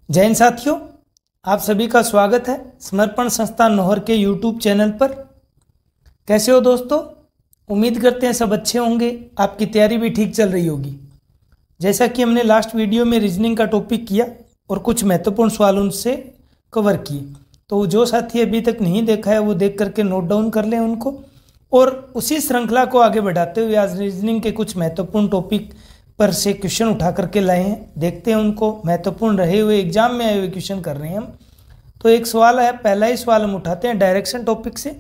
जय हिंद साथियों, आप सभी का स्वागत है समर्पण संस्थान नौहर के यूट्यूब चैनल पर। कैसे हो दोस्तों? उम्मीद करते हैं सब अच्छे होंगे, आपकी तैयारी भी ठीक चल रही होगी। जैसा कि हमने लास्ट वीडियो में रीजनिंग का टॉपिक किया और कुछ महत्वपूर्ण सवाल उनसे कवर किए, तो जो साथी अभी तक नहीं देखा है वो देख करके नोट डाउन कर लें उनको। और उसी श्रृंखला को आगे बढ़ाते हुए आज रीजनिंग के कुछ महत्वपूर्ण टॉपिक पर से क्वेश्चन उठा करके लाए हैं। देखते हैं उनको, महत्वपूर्ण रहे हुए एग्जाम में आए हुए क्वेश्चन कर रहे हैं हम। तो एक सवाल है, पहला ही सवाल हम उठाते हैं डायरेक्शन टॉपिक से।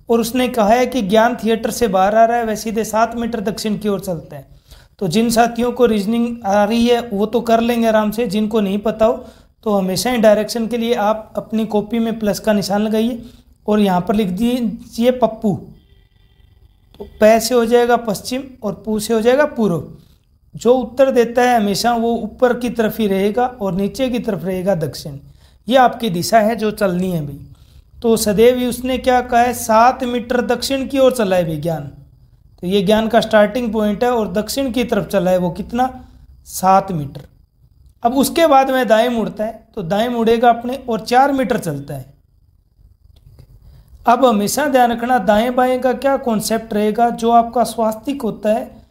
और उसने कहा है कि ज्ञान थिएटर से बाहर आ रहा है, वह सीधे 7 मीटर दक्षिण की ओर चलता है। तो जिन साथियों को रीजनिंग आ रही है वो तो कर लेंगे आराम से, जिनको नहीं पता हो तो हमेशा ही डायरेक्शन के लिए आप अपनी कॉपी में प्लस का निशान लगाइए और यहाँ पर लिख दीजिए पप्पू। तो पै से हो जाएगा पश्चिम और पू से हो जाएगा पूर्व। जो उत्तर देता है हमेशा वो ऊपर की तरफ ही रहेगा और नीचे की तरफ रहेगा दक्षिण। ये आपकी दिशा है जो चलनी है भाई। तो सदैव ही उसने क्या कहा है, 7 मीटर दक्षिण की ओर चला है विज्ञान। तो ये ज्ञान का स्टार्टिंग पॉइंट है और दक्षिण की तरफ चला है वो कितना, 7 मीटर। अब उसके बाद में दाएं मुड़ता है तो दाएं मुड़ेगा अपने और 4 मीटर चलता है। अब हमेशा ध्यान रखना दाएं बाएं का क्या कॉन्सेप्ट रहेगा। जो आपका स्वास्तिक होता है,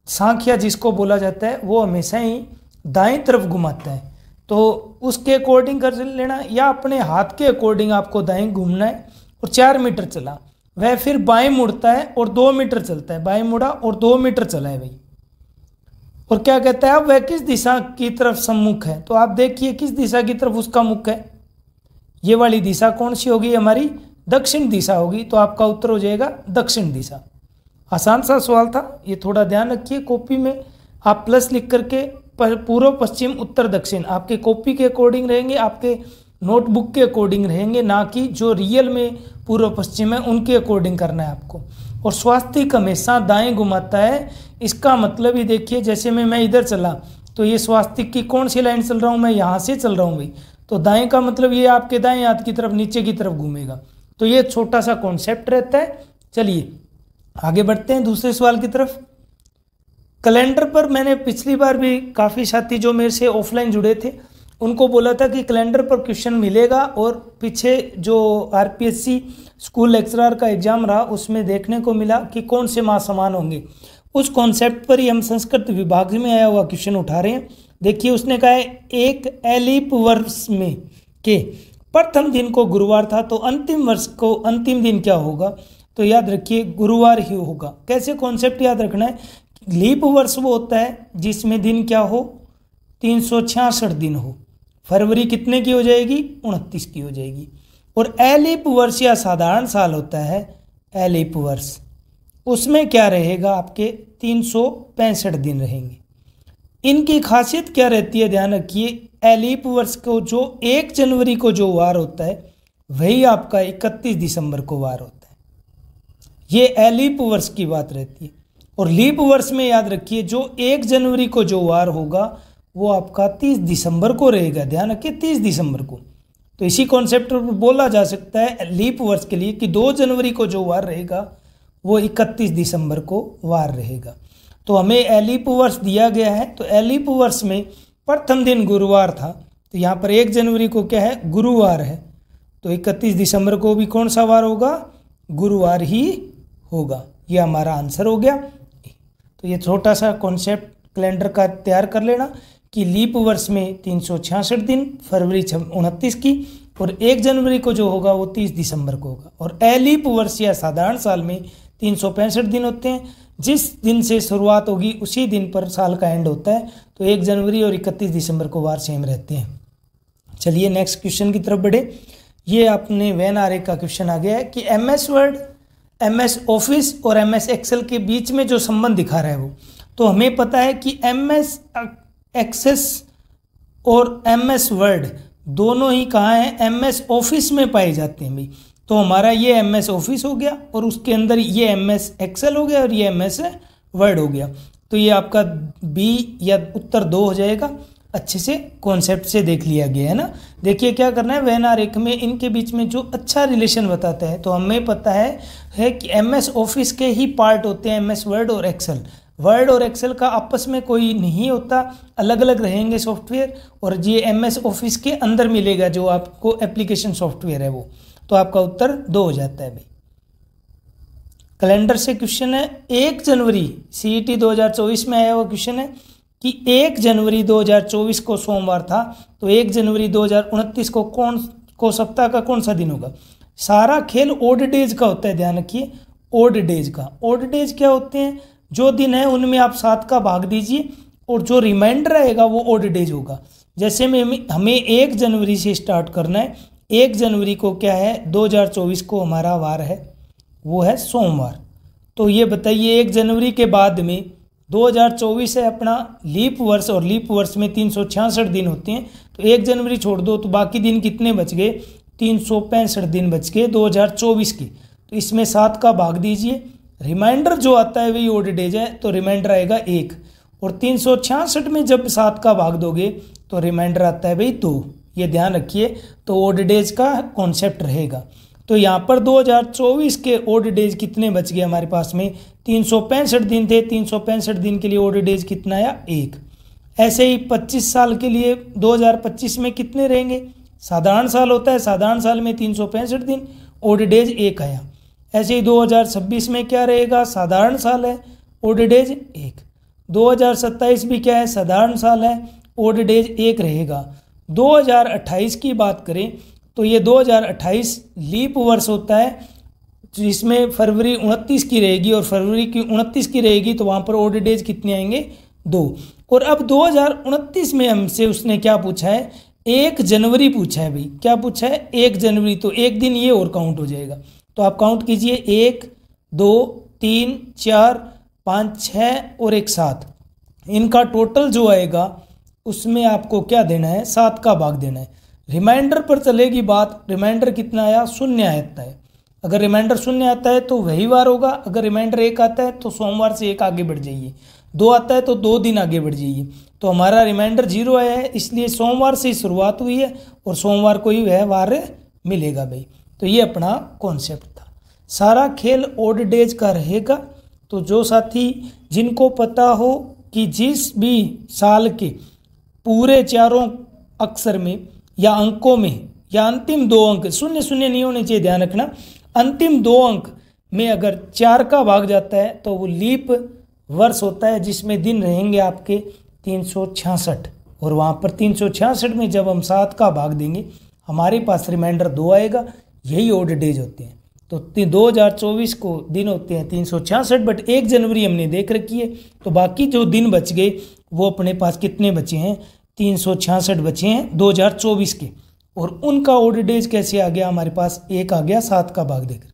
सांख्या जिसको बोला जाता है, वो हमेशा ही दाएं तरफ घुमाता है। तो उसके अकॉर्डिंग कर लेना या अपने हाथ के अकॉर्डिंग आपको दाएं घूमना है। और 4 मीटर चला, वह फिर बाएं मुड़ता है और 2 मीटर चलता है। बाएं मुड़ा और 2 मीटर चला है भाई। और क्या कहता है, अब वह किस दिशा की तरफ सम्मुख है। तो आप देखिए किस दिशा की तरफ उसका मुख है। ये वाली दिशा कौन सी होगी, हमारी दक्षिण दिशा होगी। तो आपका उत्तर हो जाएगा दक्षिण दिशा। आसान सा सवाल था, ये थोड़ा ध्यान रखिए। कॉपी में आप प्लस लिख करके पूर्व पश्चिम उत्तर दक्षिण आपके कॉपी के अकॉर्डिंग रहेंगे, आपके नोटबुक के अकॉर्डिंग रहेंगे, ना कि जो रियल में पूर्व पश्चिम है उनके अकॉर्डिंग करना है आपको। और स्वास्तिक हमेशा दाएं घुमाता है। इसका मतलब ही देखिए, जैसे मैं इधर चला तो ये स्वास्तिक की कौन सी लाइन चल रहा हूँ, मैं यहाँ से चल रहा हूँ भाई। तो दाएं का मतलब ये आपके दाएं हाथ की तरफ नीचे की तरफ घूमेगा। तो ये छोटा सा कॉन्सेप्ट रहता है। चलिए आगे बढ़ते हैं दूसरे सवाल की तरफ। कैलेंडर पर मैंने पिछली बार भी काफ़ी साथी जो मेरे से ऑफलाइन जुड़े थे उनको बोला था कि कैलेंडर पर क्वेश्चन मिलेगा। और पीछे जो आरपीएससी स्कूल लेक्चरर का एग्जाम रहा उसमें देखने को मिला कि कौन से माह समान होंगे। उस कॉन्सेप्ट पर ही हम संस्कृत विभाग में आया हुआ क्वेश्चन उठा रहे हैं। देखिए उसने कहा है, एक एलिप वर्ष में के प्रथम दिन को गुरुवार था तो अंतिम वर्ष को अंतिम दिन क्या होगा। तो याद रखिए गुरुवार ही होगा। कैसे कॉन्सेप्ट याद रखना है, लीप वर्ष वो होता है जिसमें दिन क्या हो, 366 दिन हो। फरवरी कितने की हो जाएगी, 29 की हो जाएगी। और एलिप वर्ष या साधारण साल होता है एलिप वर्ष, उसमें क्या रहेगा, आपके 365 दिन रहेंगे। इनकी खासियत क्या रहती है, ध्यान रखिए। एलिप वर्ष को जो 1 जनवरी को जो वार होता है वही आपका 31 दिसंबर को वार होता है। ये एलिप वर्ष की बात रहती है। और लीप वर्ष में याद रखिए जो 1 जनवरी को जो वार होगा वो आपका 30 दिसंबर को रहेगा। ध्यान रखिए 30 दिसंबर को। तो इसी कॉन्सेप्ट पर बोला जा सकता है लीप वर्ष के लिए कि 2 जनवरी को जो वार रहेगा वो 31 दिसंबर को वार रहेगा। तो हमें एलिप वर्ष दिया गया है। तो एलिप वर्ष में प्रथम दिन गुरुवार था, तो यहाँ पर 1 जनवरी को क्या है, गुरुवार है। तो 31 दिसंबर को भी कौन सा वार होगा, गुरुवार ही होगा। ये हमारा आंसर हो गया। तो ये छोटा सा कॉन्सेप्ट कैलेंडर का तैयार कर लेना कि लीप वर्ष में 366 दिन, फरवरी 29 की, और 1 जनवरी को जो होगा वो 30 दिसंबर को होगा। और एलिप वर्ष या साधारण साल में 365 दिन होते हैं। जिस दिन से शुरुआत होगी उसी दिन पर साल का एंड होता है। तो 1 जनवरी और 31 दिसंबर को वार सेम रहते हैं। चलिए नेक्स्ट क्वेश्चन की तरफ बढ़े। ये आपने वेन आरेख का क्वेश्चन आ गया है कि MS वर्ड, MS ऑफिस और MS एक्सेल के बीच में जो संबंध दिखा रहा है वो, तो हमें पता है कि MS एक्सेस और MS वर्ड दोनों ही कहाँ हैं, MS ऑफिस में पाए जाते हैं भाई। तो हमारा ये MS ऑफिस हो गया और उसके अंदर ये MS एक्सेल हो गया और ये MS वर्ड हो गया। तो ये आपका B या उत्तर 2 हो जाएगा। अच्छे से कॉन्सेप्ट से देख लिया गया है ना। देखिए क्या करना है, वेन आरेख में इनके बीच में जो अच्छा रिलेशन बताता है। तो हमें पता है कि MS ऑफिस के ही पार्ट होते हैं MS वर्ड और एक्सेल। वर्ड और एक्सेल का आपस में कोई नहीं होता, अलग अलग रहेंगे सॉफ्टवेयर, और ये MS ऑफिस के अंदर मिलेगा जो आपको एप्लीकेशन सॉफ्टवेयर है वो। तो आपका उत्तर 2 हो जाता है भाई। कैलेंडर से क्वेश्चन है 1 जनवरी CET 2024 में आया हुआ क्वेश्चन है कि 1 जनवरी 2024 को सोमवार था, तो 1 जनवरी 2029 को सप्ताह का कौन सा दिन होगा। सारा खेल ओड डेज का होता है, ध्यान रखिए, ओड डेज का। ओड डेज क्या होते हैं, जो दिन है उनमें आप 7 का भाग दीजिए और जो रिमाइंडर आएगा वो ओड डेज होगा। जैसे में हमें 1 जनवरी से स्टार्ट करना है। 1 जनवरी को क्या है, 2024 को हमारा वार है, वो है सोमवार। तो ये बताइए 1 जनवरी के बाद में 2024 है अपना लीप वर्ष, और लीप वर्ष में 366 दिन होते हैं। तो 1 जनवरी छोड़ दो तो बाकी दिन कितने बच गए, 365 दिन बच गए 2024 के। तो इसमें 7 का भाग दीजिए, रिमाइंडर जो आता है वही ओड डेज है, तो रिमाइंडर आएगा 1, और 366 में जब 7 का भाग दोगे तो रिमाइंडर आता है भाई 2। ये ध्यान रखिए, तो ओड डेज का कॉन्सेप्ट रहेगा। तो यहाँ पर 2024 के ओड डेज कितने बच गए हमारे पास में, 365 दिन थे, 365 दिन के लिए ओड डेज कितना आया, 1। ऐसे ही 25 साल के लिए 2025 में कितने रहेंगे, साधारण साल होता है, साधारण साल में 365 दिन, ओड डेज 1 आया। ऐसे ही 2026 में क्या रहेगा, साधारण साल है, ओड डेज 1। 2027 भी क्या है, साधारण साल है, ओड डेज 1 रहेगा। 2028 की बात करें तो ये 2028 लीप वर्ष होता है, जिसमें फरवरी 29 की रहेगी और फरवरी की 29 की रहेगी, तो वहाँ पर ओड डेज कितने आएंगे, 2। और अब 2029 में हमसे उसने क्या पूछा है, 1 जनवरी पूछा है भाई। क्या पूछा है, 1 जनवरी, तो एक दिन ये और काउंट हो जाएगा। तो आप काउंट कीजिए, 1 2 3 4 5 6 और 1 7, इनका टोटल जो आएगा उसमें आपको क्या देना है, 7 का भाग देना है। रिमाइंडर पर चलेगी बात, रिमाइंडर कितना आया, 0 आता है। अगर रिमाइंडर 0 आता है तो वही वार होगा, अगर रिमाइंडर 1 आता है तो सोमवार से 1 आगे बढ़ जाइए, 2 आता है तो 2 दिन आगे बढ़ जाइए। तो हमारा रिमाइंडर 0 आया है, इसलिए सोमवार से ही शुरुआत हुई है और सोमवार को ही वह वार मिलेगा भाई। तो ये अपना कॉन्सेप्ट था। सारा खेल ओड डेज का रहेगा। तो जो साथी जिनको पता हो कि जिस भी साल के पूरे चारों अक्षर में या अंकों में या अंतिम 2 अंक 0 0 नहीं होने चाहिए, ध्यान रखना, अंतिम 2 अंक में अगर 4 का भाग जाता है तो वो लीप वर्ष होता है, जिसमें दिन रहेंगे आपके 366, और वहाँ पर 366 में जब हम 7 का भाग देंगे हमारे पास रिमाइंडर 2 आएगा। यही ओड डेज होते हैं। तो 2024 को दिन होते हैं 366, बट 1 जनवरी हमने देख रखी है, तो बाकी जो दिन बच गए वो अपने पास कितने बचे हैं, 366 बचे हैं 2024 के। और उनका ओड डेज कैसे आ गया हमारे पास, 1 आ गया 7 का भाग देकर।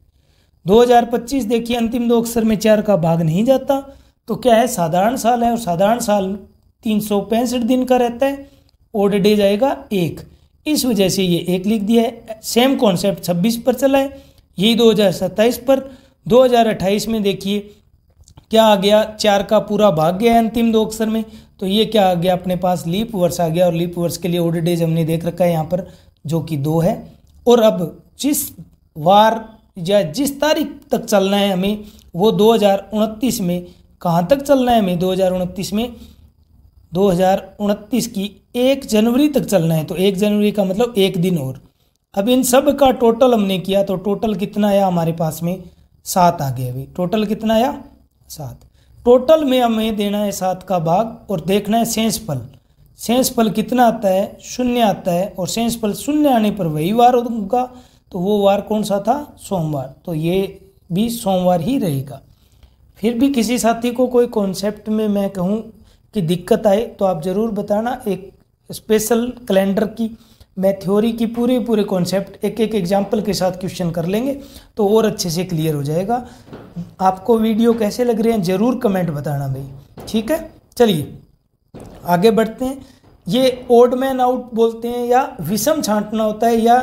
2025 देखिए अंतिम 2 अक्षर में 4 का भाग नहीं जाता, तो क्या है, साधारण साल है, और साधारण साल 365 दिन का रहता है, ओड डेज आएगा 1। इस वजह से ये 1 लिख दिया है। सेम कॉन्सेप्ट 26 पर चला है, यही 2027 पर। 2028 में देखिए क्या आ गया, 4 का पूरा भाग गया है अंतिम 2 अक्षर में, तो ये क्या आ गया अपने पास, लीप वर्ष आ गया। और लीप वर्ष के लिए ओड डेज हमने देख रखा है यहाँ पर, जो कि 2 है। और अब जिस वार या जिस तारीख तक चलना है हमें, वो 2029 में कहाँ तक चलना है हमें, 2029 में 2029 की 1 जनवरी तक चलना है। तो 1 जनवरी का मतलब 1 दिन और। अब इन सब का टोटल हमने किया तो टोटल कितना आया हमारे पास में, 7 आ गया। अभी टोटल कितना आया, 7। टोटल में हमें देना है 7 का भाग और देखना है शेषफल। शेषफल कितना आता है, 0 आता है, और शेषफल 0 आने पर वही वार होगा। तो वो वार कौन सा था, सोमवार। तो ये भी सोमवार ही रहेगा। फिर भी किसी साथी को कोई कॉन्सेप्ट में मैं कहूँ कि दिक्कत आए तो आप ज़रूर बताना। एक स्पेशल कैलेंडर की मैं थ्योरी की पूरे कॉन्सेप्ट एक एग्जाम्पल के साथ क्वेश्चन कर लेंगे तो और अच्छे से क्लियर हो जाएगा। आपको वीडियो कैसे लग रहे हैं ज़रूर कमेंट बताना भाई, ठीक है। चलिए आगे बढ़ते हैं। ये ओड मैन आउट बोलते हैं, या विषम छांटना होता है, या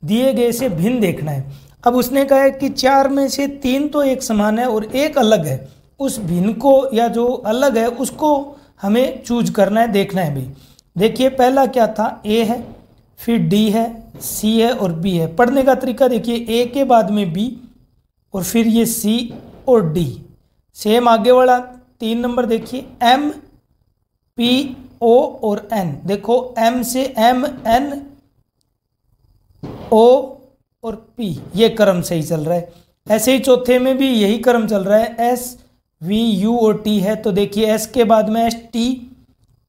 दिए गए से भिन्न देखना है। अब उसने कहा है कि 4 में से 3 तो एक समान है और एक अलग है, उस भिन्न को या जो अलग है उसको हमें चूज करना है, देखना है भाई। देखिए पहला क्या था, ए है, फिर डी है, सी है और बी है। पढ़ने का तरीका देखिए, ए के बाद में बी और फिर ये सी और डी। सेम आगे वाला 3 नंबर देखिए M P O और N। देखो M से M N O और P ये क्रम सही चल रहा है। ऐसे ही चौथे में भी यही क्रम चल रहा है, S V U और T है। तो देखिए S के बाद में S T,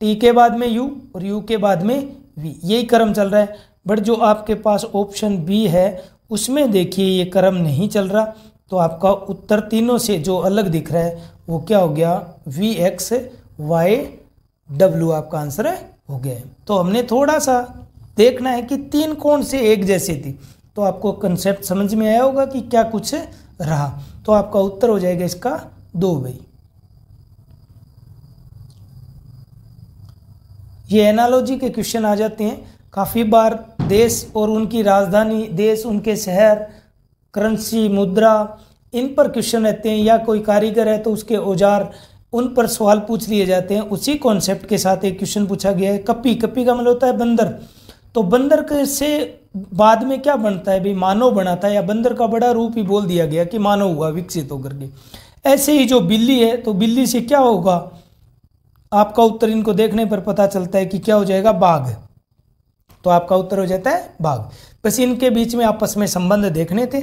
T के बाद में U और U के बाद में V, यही क्रम चल रहा है। बट जो आपके पास ऑप्शन बी है उसमें देखिए ये क्रम नहीं चल रहा, तो आपका उत्तर तीनों से जो अलग दिख रहा है वो क्या हो गया, VXYW आपका आंसर हो गया है। तो हमने थोड़ा सा देखना है कि 3 कोण से एक जैसी थी, तो आपको कंसेप्ट समझ में आया होगा कि क्या कुछ रहा। तो आपका उत्तर हो जाएगा इसका 2 भाई। ये एनालॉजी के क्वेश्चन आ जाते हैं काफ़ी बार। देश और उनकी राजधानी, देश उनके शहर, करेंसी, मुद्रा, इन पर क्वेश्चन रहते हैं। या कोई कारीगर है तो उसके औजार, उन पर सवाल पूछ लिए जाते हैं। उसी कॉन्सेप्ट के साथ एक क्वेश्चन पूछा गया है कपी। कपी का मतलब होता है बंदर। तो बंदर से बाद में क्या बनता है भाई, मानव बनाता है, या बंदर का बड़ा रूप ही बोल दिया गया कि मानव हुआ विकसित होकर के। ऐसे ही जो बिल्ली है, तो बिल्ली से क्या होगा, आपका उत्तर इनको देखने पर पता चलता है कि क्या हो जाएगा, बाघ। तो आपका उत्तर हो जाता है बाघ। बस इनके बीच में आपस में संबंध देखने थे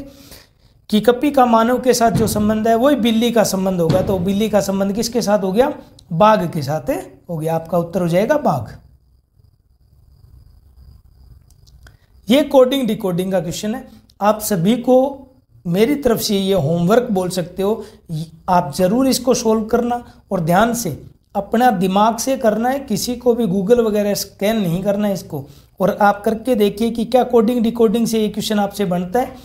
कि कपी का मानव के साथ जो संबंध है वही बिल्ली का संबंध होगा। तो बिल्ली का संबंध किसके साथ हो गया, बाघ के साथ हो गया। आपका उत्तर हो जाएगा बाघ। ये कोडिंग डिकोडिंग का क्वेश्चन है। आप सभी को मेरी तरफ से ये होमवर्क बोल सकते हो। आप जरूर इसको सोल्व करना और ध्यान से अपना दिमाग से करना है। किसी को भी गूगल वगैरह स्कैन नहीं करना है इसको। और आप करके देखिए कि क्या कोडिंग डिकोडिंग से ये क्वेश्चन आपसे बनता है।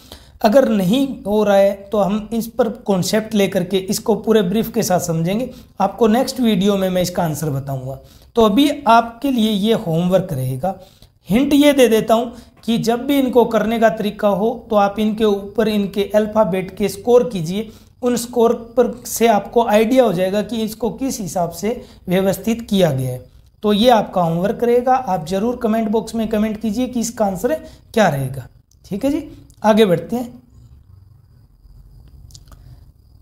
अगर नहीं हो रहा है तो हम इस पर कॉन्सेप्ट लेकर के इसको पूरे ब्रीफ के साथ समझेंगे। आपको नेक्स्ट वीडियो में मैं इसका आंसर बताऊंगा। तो अभी आपके लिए ये होमवर्क रहेगा। हिंट ये दे देता हूं कि जब भी इनको करने का तरीका हो तो आप इनके ऊपर इनके अल्फ़ाबेट के स्कोर कीजिए। उन स्कोर पर से आपको आइडिया हो जाएगा कि इसको किस हिसाब से व्यवस्थित किया गया है। तो ये आपका होमवर्क रहेगा। आप जरूर कमेंट बॉक्स में कमेंट कीजिए कि इसका आंसर क्या रहेगा। ठीक है जी, आगे बढ़ते हैं।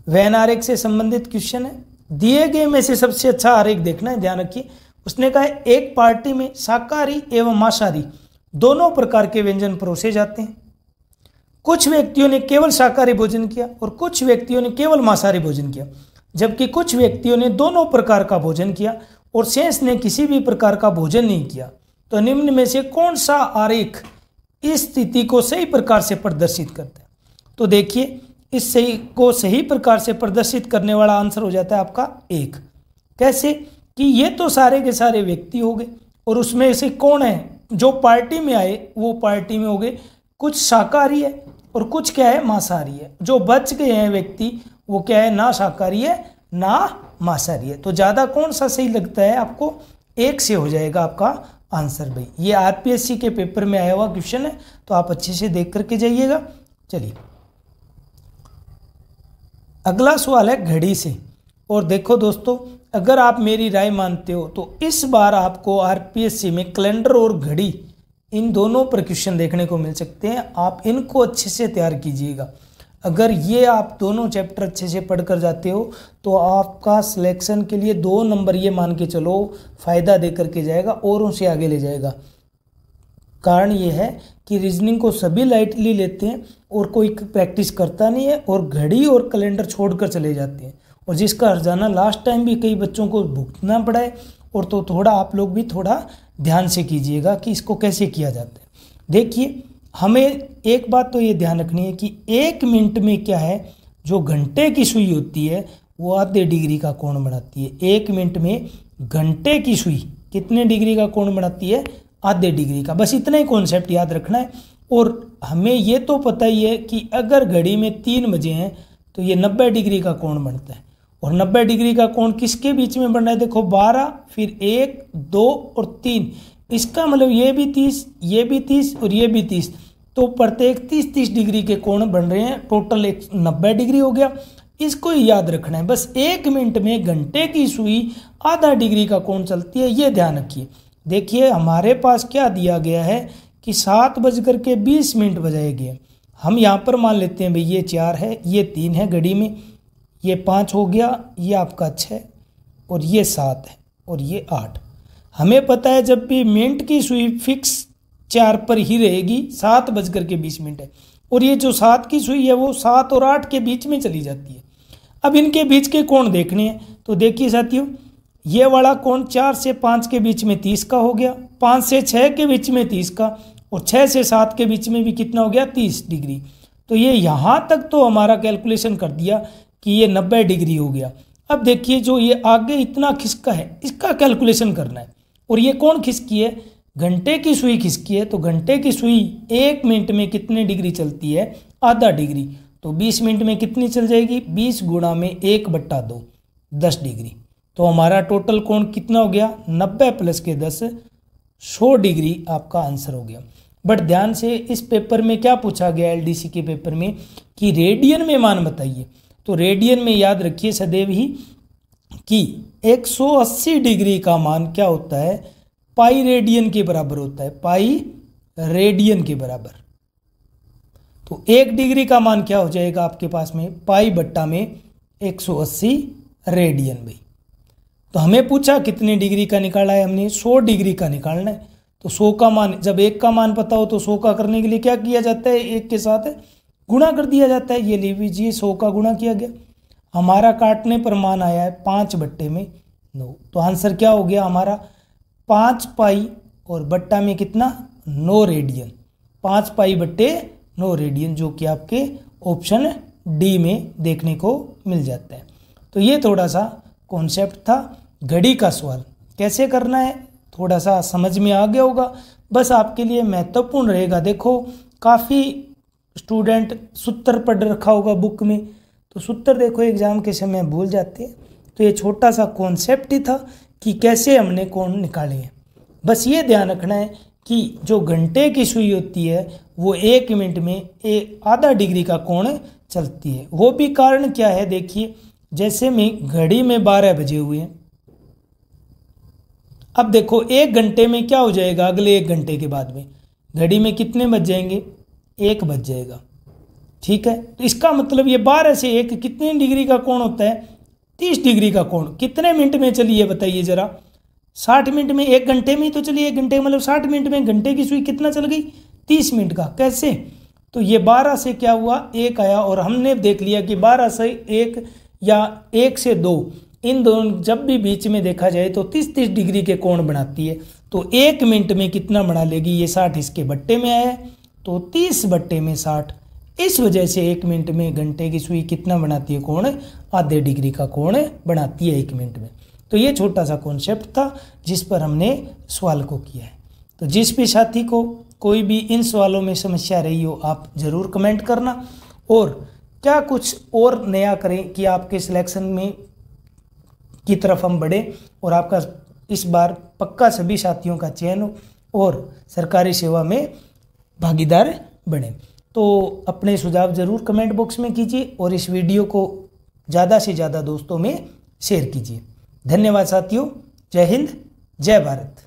वैन आरेख से संबंधित क्वेश्चन है। दिए गए में से सबसे अच्छा आरेख देखना है, ध्यान रखिए। उसने कहा है एक पार्टी में शाकाहारी एवं मांसाहारी दोनों प्रकार के व्यंजन परोसे जाते हैं। कुछ व्यक्तियों ने केवल शाकाहारी भोजन किया और कुछ व्यक्तियों ने केवल मांसाहारी भोजन किया, जबकि कुछ व्यक्तियों ने दोनों प्रकार का भोजन किया और शेष ने किसी भी प्रकार का भोजन नहीं किया। तो निम्न में से कौन सा आरेख इस स्थिति को सही प्रकार से प्रदर्शित करता है। तो देखिए, इस सही को सही प्रकार से प्रदर्शित करने वाला आंसर हो जाता है आपका 1। कैसे कि ये तो सारे के सारे व्यक्ति हो गए और उसमें से कौन है जो पार्टी में आए, वो पार्टी में हो गए कुछ शाकाहारी है और कुछ क्या है, मांसाहारी है। जो बच गए हैं व्यक्ति वो क्या है, ना शाकाहारी है ना मांसाहारी है। तो ज़्यादा कौन सा सही लगता है आपको, 1 से हो जाएगा आपका आंसर भाई। ये आरपीएससी के पेपर में आया हुआ क्वेश्चन है, तो आप अच्छे से देख करके जाइएगा। चलिए अगला सवाल है घड़ी से। और देखो दोस्तों, अगर आप मेरी राय मानते हो तो इस बार आपको आरपीएससी में कैलेंडर और घड़ी इन दोनों पर क्वेश्चन देखने को मिल सकते हैं। आप इनको अच्छे से तैयार कीजिएगा। अगर ये आप दोनों चैप्टर अच्छे से पढ़कर जाते हो तो आपका सिलेक्शन के लिए 2 नंबर ये मान के चलो फ़ायदा दे करके जाएगा, औरों से आगे ले जाएगा। कारण ये है कि रीजनिंग को सभी लाइटली लेते हैं और कोई प्रैक्टिस करता नहीं है और घड़ी और कैलेंडर छोड़कर चले जाते हैं, और जिसका हर्जाना लास्ट टाइम भी कई बच्चों को भुगतना पड़ा है। और तो थोड़ा आप लोग भी थोड़ा ध्यान से कीजिएगा कि इसको कैसे किया जाता है। देखिए, हमें एक बात तो ये ध्यान रखनी है कि 1 मिनट में क्या है, जो घंटे की सुई होती है वो आधे डिग्री का कोण बनाती है। 1 मिनट में घंटे की सुई कितने डिग्री का कोण बनाती है, आधे डिग्री का। बस इतना ही कॉन्सेप्ट याद रखना है। और हमें ये तो पता ही है कि अगर घड़ी में 3 बजे हैं तो ये 90 डिग्री का कोण बनता है। और 90 डिग्री का कोण किसके बीच में बन रहा है, देखो 12, फिर 1, 2 और 3। इसका मतलब ये भी 30, ये भी 30 और ये भी 30। तो प्रत्येक 30-30 डिग्री के कोण बन रहे हैं। टोटल 90 डिग्री हो गया। इसको ही याद रखना है। बस 1 मिनट में घंटे की सुई आधा डिग्री का कोण चलती है, ये ध्यान रखिए। देखिए हमारे पास क्या दिया गया है कि 7:20 बजाए गए। हम यहाँ पर मान लेते हैं भाई ये 4 है, ये 3 है घड़ी में, ये 5 हो गया, ये आपका 6, और ये 7 है और ये 8। हमें पता है जब भी मिनट की सुई फिक्स 4 पर ही रहेगी, 7:20 है, और ये जो 7 की सुई है वो 7 और 8 के बीच में चली जाती है। अब इनके बीच के कोण देखने हैं, तो देखिए साथियों, ये वाला कोण 4 से 5 के बीच में 30 का हो गया, 5 से 6 के बीच में 30 का, और 6 से 7 के बीच में भी कितना हो गया, 30 डिग्री। तो ये यहाँ तक तो हमारा कैलकुलेशन कर दिया कि ये 90 डिग्री हो गया। अब देखिए जो ये आगे इतना खिसका है, इसका कैलकुलेशन करना है। और ये कौन खिसकी है, घंटे की सुई खिसकी है। तो घंटे की सुई 1 मिनट में कितने डिग्री चलती है, आधा डिग्री। तो 20 मिनट में कितनी चल जाएगी, 20 गुणा में 1/2, 10 डिग्री। तो हमारा टोटल कोण कितना हो गया, 90 प्लस के 10, 100 डिग्री आपका आंसर हो गया। बट ध्यान से इस पेपर में क्या पूछा गया, एलडीसी के पेपर में, कि रेडियन में मान बताइए। तो रेडियन में याद रखिए सदैव ही कि 180 डिग्री का मान क्या होता है, पाई रेडियन के बराबर होता है, पाई रेडियन के बराबर। तो 1 डिग्री का मान क्या हो जाएगा आपके पास में, पाई बट्टा में 180 रेडियन भाई। तो हमें पूछा कितने डिग्री का निकाला है, हमने 100 डिग्री का निकालना है। तो 100 का मान, जब 1 का मान पता हो तो 100 का करने के लिए क्या किया जाता है, 1 के साथ गुणा कर दिया जाता है। ये ले लीजिए 100 का गुणा किया गया, हमारा काटने पर मान आया है 5/9। तो आंसर क्या हो गया हमारा, 5 पाई और बट्टा में कितना, 9 रेडियन, 5 पाई बट्टे 9 रेडियन, जो कि आपके ऑप्शन डी में देखने को मिल जाता है। तो ये थोड़ा सा कॉन्सेप्ट था घड़ी का सवाल कैसे करना है, थोड़ा सा समझ में आ गया होगा। बस आपके लिए महत्वपूर्ण रहेगा। देखो काफ़ी स्टूडेंट सूत्र पढ़ रखा होगा बुक में, तो सूत्र देखो एग्जाम के समय भूल जाते हैं। तो ये छोटा सा कॉन्सेप्ट ही था कि कैसे हमने कोण निकाले हैं। बस ये ध्यान रखना है कि जो घंटे की सुई होती है वो 1 मिनट में आधा डिग्री का कोण चलती है। वो भी कारण क्या है, देखिए जैसे में घड़ी में 12 बजे हुए हैं, अब देखो 1 घंटे में क्या हो जाएगा, अगले 1 घंटे के बाद में घड़ी में कितने बज जाएंगे, 1 बज जाएगा, ठीक है। तो इसका मतलब ये 12 से 1 कितने डिग्री का कोण होता है, 30 डिग्री का कोण। कितने मिनट में चली है बताइए जरा, 60 मिनट में, 1 घंटे में ही तो चली, 1 घंटे मतलब 60 मिनट में घंटे की सुई कितना चल गई, 30 मिनट का। कैसे, तो ये 12 से क्या हुआ, 1 आया, और हमने देख लिया कि 12 से 1 या 1 से 2, इन दोनों जब भी बीच में देखा जाए तो 30-30 डिग्री के कोण बनाती है। तो 1 मिनट में कितना बना लेगी, ये 60 इसके बट्टे में आया है, तो 30 बट्टे में 60। इस वजह से 1 मिनट में घंटे की सुई कितना बनाती है कोण, आधे डिग्री का कोण बनाती है 1 मिनट में। तो ये छोटा सा कॉन्सेप्ट था जिस पर हमने सवाल को किया है। तो जिस भी साथी को कोई भी इन सवालों में समस्या रही हो, आप ज़रूर कमेंट करना, और क्या कुछ और नया करें कि आपके सिलेक्शन में की तरफ हम बढ़े और आपका इस बार पक्का सभी साथियों का चयन हो और सरकारी सेवा में भागीदार बने। तो अपने सुझाव ज़रूर कमेंट बॉक्स में कीजिए और इस वीडियो को ज़्यादा से ज़्यादा दोस्तों में शेयर कीजिए। धन्यवाद साथियों, जय हिंद, जय भारत।